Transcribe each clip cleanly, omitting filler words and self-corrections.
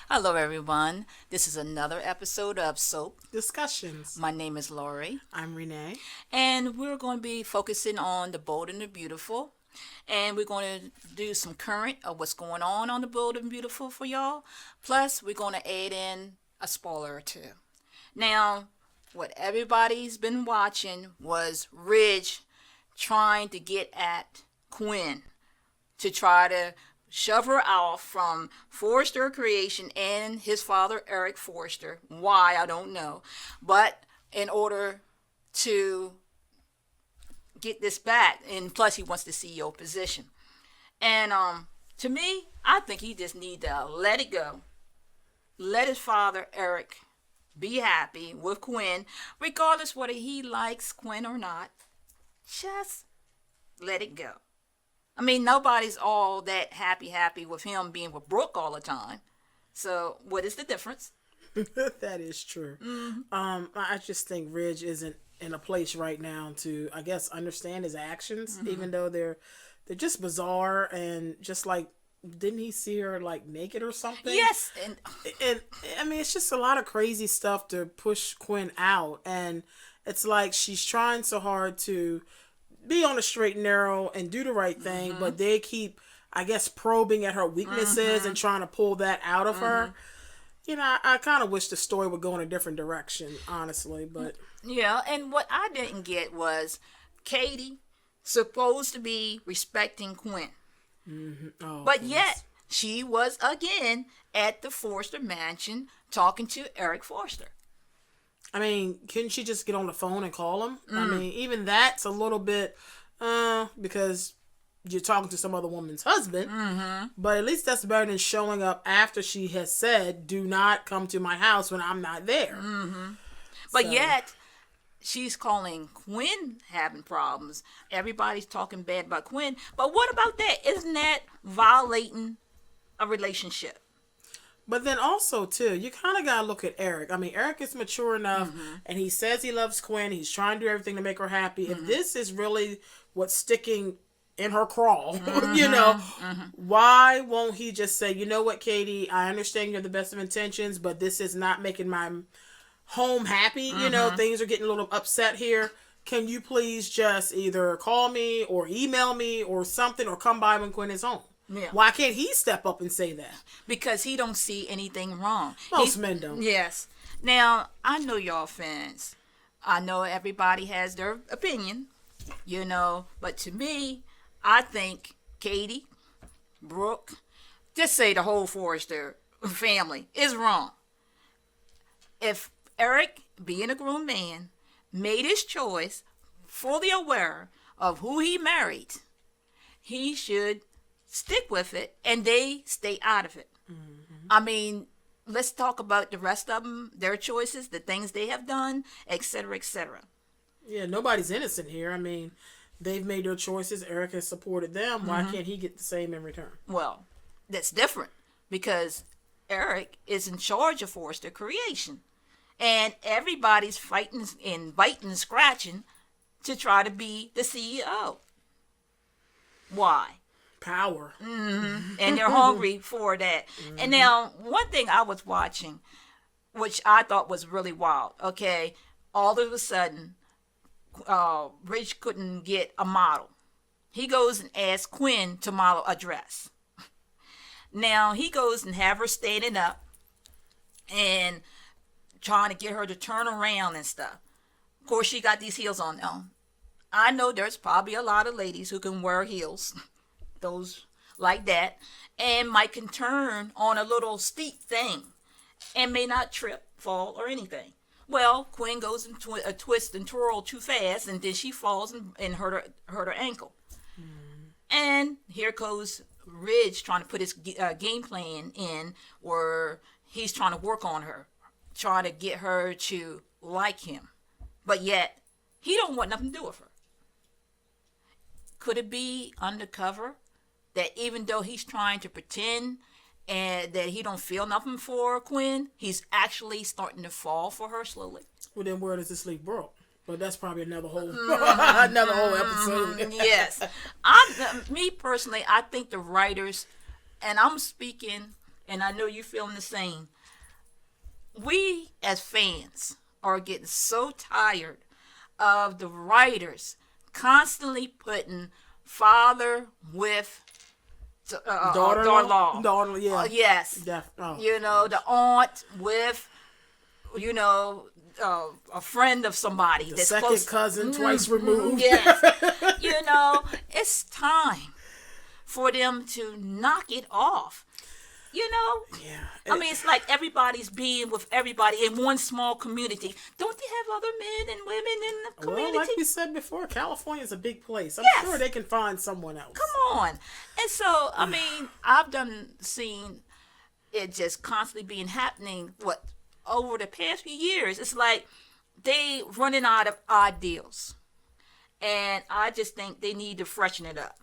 Hello, everyone. This is another episode of Soap. Discussions. My name is Lori, I'm Renee. and we're going to be focusing on the bold and the beautiful. And we're going to do some current of what's going on the bold and beautiful for y'all. Plus, we're going to add in a spoiler or two. Now, what everybody's been watching was Ridge trying to get at Quinn to try to shove her off from Forrester Creation and his father, Eric Forrester. Why, I don't know. But in order to get this back, and plus he wants the CEO position. And to me, I think he just need to let it go. Let his father, Eric, be happy with Quinn, regardless whether he likes Quinn or not. Just let it go. I mean, nobody's all that happy with him being with Brooke all the time. So, what is the difference? That is true. I just think Ridge isn't in a place right now to, I guess, understand his actions, even though they're just bizarre and just like, didn't he see her like naked or something? Yes, And I mean, it's just a lot of crazy stuff to push Quinn out, and it's like she's trying so hard to be on the straight and narrow and do the right thing, but they keep, I guess, probing at her weaknesses and trying to pull that out of her. You know, I kind of wish the story would go in a different direction, honestly, but yeah. And what I didn't get was Katie supposed to be respecting Quinn, oh, but goodness. yet she was again at the Forrester mansion talking to Eric Forrester. I mean, couldn't she just get on the phone and call him? I mean, even that's a little bit, because you're talking to some other woman's husband. But at least that's better than showing up after she has said, "Do not come to my house when I'm not there." But So- yet, she's calling Quinn having problems. Everybody's talking bad about Quinn. But what about that? Isn't that violating a relationship? But then also too, you kind of gotta look at Eric. I mean, Eric is mature enough, and he says he loves Quinn. He's trying to do everything to make her happy. If this is really what's sticking in her crawl, why won't he just say, you know what, Katie, I understand you have the best of intentions, but this is not making my home happy. Things are getting a little upset here. Can you please just either call me or email me or something, or come by when Quinn is home? Yeah. Why can't he step up and say that? Because he don't see anything wrong. Most men don't. Yes. Now, I know y'all fans. I know everybody has their opinion, but to me, I think Katie, Brooke, just say the whole Forrester family is wrong. If Eric, being a grown man, made his choice, fully aware of who he married, he should stick with it and they stay out of it. I mean, let's talk about the rest of them, their choices, the things they have done, etc., etc. Yeah, nobody's innocent here. I mean, they've made their choices. Eric has supported them. Why can't he get the same in return? Well, that's different because Eric is in charge of Forrester Creation. And everybody's fighting and biting and scratching to try to be the CEO. Why? Power. And they're hungry for that. And now, one thing I was watching, which I thought was really wild, okay, all of a sudden, Rich couldn't get a model. He goes and asks Quinn to model a dress. Now, he goes and have her standing up and trying to get her to turn around and stuff. Of course, she got these heels on now. I know there's probably a lot of ladies who can wear heels, those like that, and might can turn on a little steep thing and may not trip, fall, or anything. Well, Quinn goes and twist and twirl too fast, and then she falls and hurt her ankle. And here goes Ridge trying to put his game plan in, where he's trying to work on her, trying to get her to like him, but yet he don't want nothing to do with her. Could it be undercover that even though he's trying to pretend and that he don't feel nothing for Quinn, he's actually starting to fall for her slowly? Well, then where does this leave Brooke? But that's probably another whole another whole episode. Yes. Me personally, I think the writers, and I'm speaking and I know you're feeling the same. We as fans are getting so tired of the writers constantly putting father with daughter-in-law. Daughter, yeah. Yes. Oh, You know, the aunt with, you know, a friend of somebody. the that's second close. cousin, twice removed. Yes. You know, it's time for them to knock it off. You know? Yeah. I mean, it's like everybody's being with everybody in one small community. Don't they have other men and women in the community? Well, like we said before, California's a big place. I'm Yes. sure they can find someone else. Come on. And so, I mean, I've seen it just constantly being happening, over the past few years. It's like they running out of ideals. And I just think they need to freshen it up.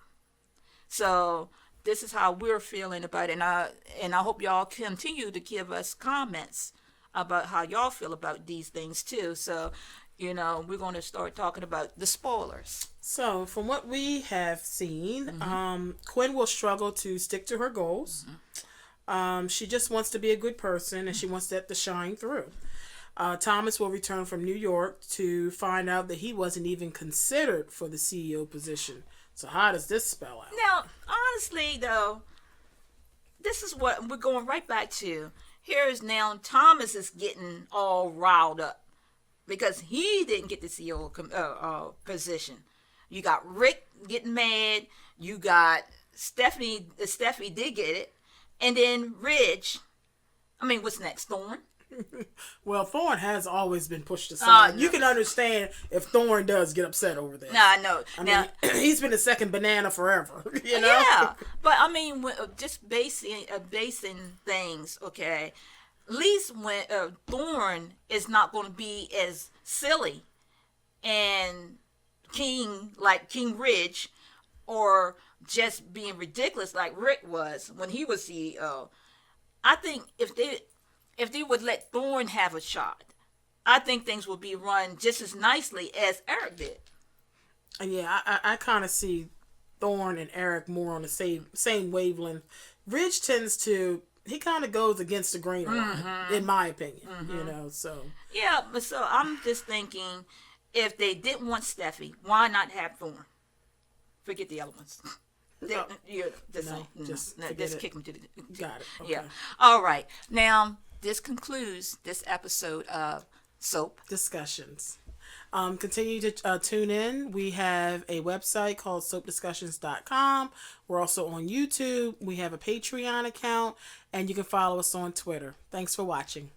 So this is how we're feeling about it. And I hope y'all continue to give us comments about how y'all feel about these things too. So, you know, we're going to start talking about the spoilers. So, from what we have seen, Quinn will struggle to stick to her goals. She just wants to be a good person, and she wants that to shine through. Thomas will return from New York to find out that he wasn't even considered for the CEO position. So how does this spell out? Now, honestly, though, this is what we're going right back to. Here's now Thomas is getting all riled up because he didn't get the CEO position. You got Rick getting mad. You got Stephanie. Stephanie did get it. And then Ridge. I mean, what's next? Thorne? Well, Thorne has always been pushed aside. No. You can understand if Thorne does get upset over this. No, I know. I Now, mean, he's been a second banana forever. You know? yeah, but I mean, just basing things, okay. At least when Thorne is not going to be as silly and King Ridge, or just being ridiculous like Rick was when he was CEO. I think if they would let Thorne have a shot, I think things would be run just as nicely as Eric did. Yeah, I kind of see Thorne and Eric more on the same wavelength. Ridge tends to, he kind of goes against the grain a lot, in my opinion. You know, so. Yeah, but so I'm just thinking, if they didn't want Steffi, why not have Thorne? Forget the other ones. Just kick them to the. Got it. Okay. Yeah. All right. Now, this concludes this episode of Soap Discussions. Continue to tune in. We have a website called soapdiscussions.com. We're also on YouTube. We have a Patreon account, and you can follow us on Twitter. Thanks for watching.